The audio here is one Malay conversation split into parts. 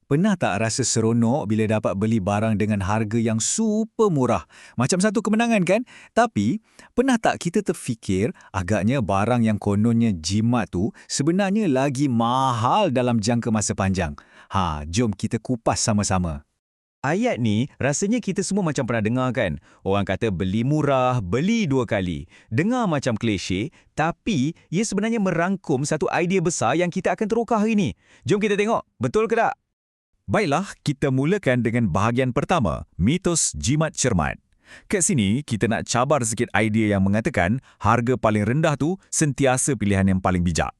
Pernah tak rasa seronok bila dapat beli barang dengan harga yang super murah? Macam satu kemenangan kan? Tapi, pernah tak kita terfikir agaknya barang yang kononnya jimat tu sebenarnya lagi mahal dalam jangka masa panjang? Jom kita kupas sama-sama. Ayat ni rasanya kita semua macam pernah dengar kan? Orang kata beli murah, beli dua kali. Dengar macam klise, tapi ia sebenarnya merangkum satu idea besar yang kita akan terukah hari ni. Jom kita tengok, betul ke tak? Baiklah, kita mulakan dengan bahagian pertama, mitos jimat cermat. Kat sini, kita nak cabar sikit idea yang mengatakan harga paling rendah tu sentiasa pilihan yang paling bijak.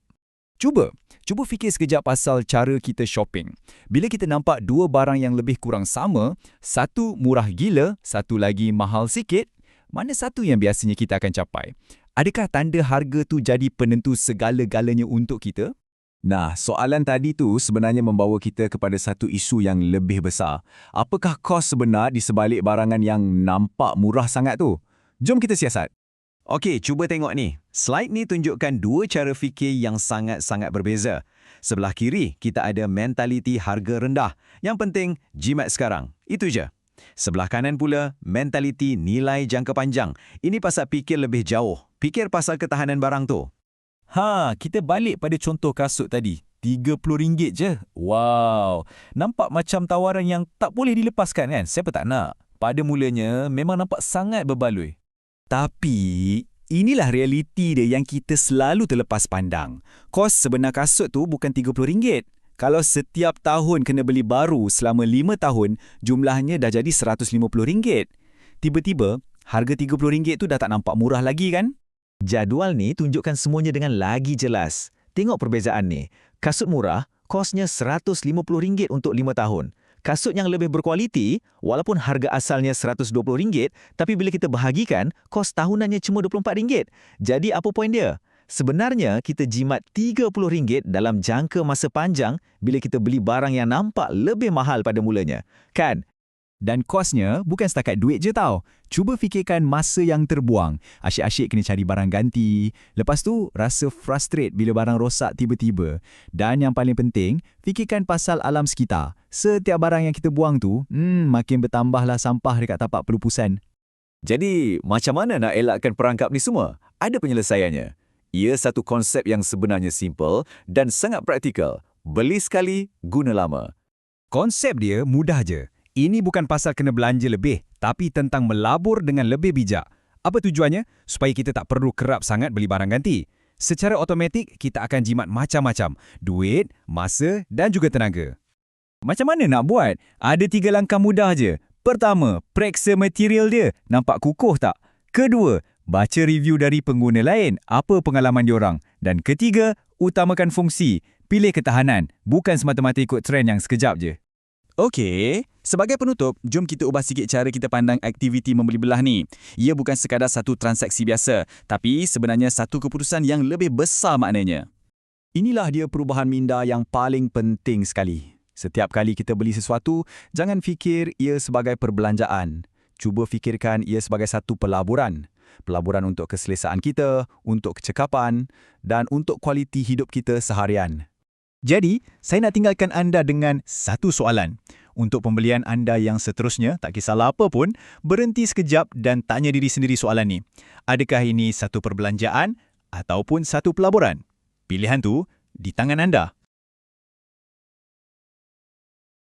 Cuba fikir sekejap pasal cara kita shopping. Bila kita nampak dua barang yang lebih kurang sama, satu murah gila, satu lagi mahal sikit, mana satu yang biasanya kita akan capai? Adakah tanda harga tu jadi penentu segala-galanya untuk kita? Nah, soalan tadi tu sebenarnya membawa kita kepada satu isu yang lebih besar. Apakah kos sebenar di sebalik barangan yang nampak murah sangat tu? Jom kita siasat. Okey, cuba tengok ni. Slide ni tunjukkan dua cara fikir yang sangat-sangat berbeza. Sebelah kiri, kita ada mentaliti harga rendah. Yang penting, jimat sekarang. Itu je. Sebelah kanan pula, mentaliti nilai jangka panjang. Ini pasal fikir lebih jauh. Fikir pasal ketahanan barang tu. Kita balik pada contoh kasut tadi. RM30 je. Wow. Nampak macam tawaran yang tak boleh dilepaskan kan? Siapa tak nak? Pada mulanya, memang nampak sangat berbaloi. Tapi, inilah realiti dia yang kita selalu terlepas pandang. Kos sebenar kasut tu bukan RM30. Kalau setiap tahun kena beli baru selama 5 tahun, jumlahnya dah jadi RM150. Tiba-tiba, harga RM30 tu dah tak nampak murah lagi kan? Jadual ni tunjukkan semuanya dengan lagi jelas. Tengok perbezaan ni. Kasut murah, kosnya RM150 untuk 5 tahun. Kasut yang lebih berkualiti, walaupun harga asalnya RM120, tapi bila kita bahagikan, kos tahunannya cuma RM24. Jadi apa poin dia? Sebenarnya, kita jimat RM30 dalam jangka masa panjang bila kita beli barang yang nampak lebih mahal pada mulanya. Kan? Dan kosnya bukan setakat duit je tau. Cuba fikirkan masa yang terbuang. Asyik-asyik kena cari barang ganti. Lepas tu, rasa frustrate bila barang rosak tiba-tiba. Dan yang paling penting, fikirkan pasal alam sekitar. Setiap barang yang kita buang tu, makin bertambahlah sampah dekat tapak pelupusan. Jadi, macam mana nak elakkan perangkap ni semua? Ada penyelesaiannya. Ia satu konsep yang sebenarnya simple dan sangat praktikal. Beli sekali, guna lama. Konsep dia mudah je. Ini bukan pasal kena belanja lebih, tapi tentang melabur dengan lebih bijak. Apa tujuannya? Supaya kita tak perlu kerap sangat beli barang ganti. Secara automatik, kita akan jimat macam-macam. Duit, masa dan juga tenaga. Macam mana nak buat? Ada 3 langkah mudah je. Pertama, periksa material dia. Nampak kukuh tak? Kedua, baca review dari pengguna lain. Apa pengalaman diorang? Dan ketiga, utamakan fungsi. Pilih ketahanan. Bukan semata-mata ikut trend yang sekejap je. Okey, sebagai penutup, jom kita ubah sikit cara kita pandang aktiviti membeli belah ni. Ia bukan sekadar satu transaksi biasa, tapi sebenarnya satu keputusan yang lebih besar maknanya. Inilah dia perubahan minda yang paling penting sekali. Setiap kali kita beli sesuatu, jangan fikir ia sebagai perbelanjaan. Cuba fikirkan ia sebagai satu pelaburan. Pelaburan untuk keselesaan kita, untuk kecekapan, dan untuk kualiti hidup kita seharian. Jadi, saya nak tinggalkan anda dengan satu soalan. Untuk pembelian anda yang seterusnya, tak kisahlah apa pun, berhenti sekejap dan tanya diri sendiri soalan ni. Adakah ini satu perbelanjaan ataupun satu pelaburan? Pilihan tu di tangan anda.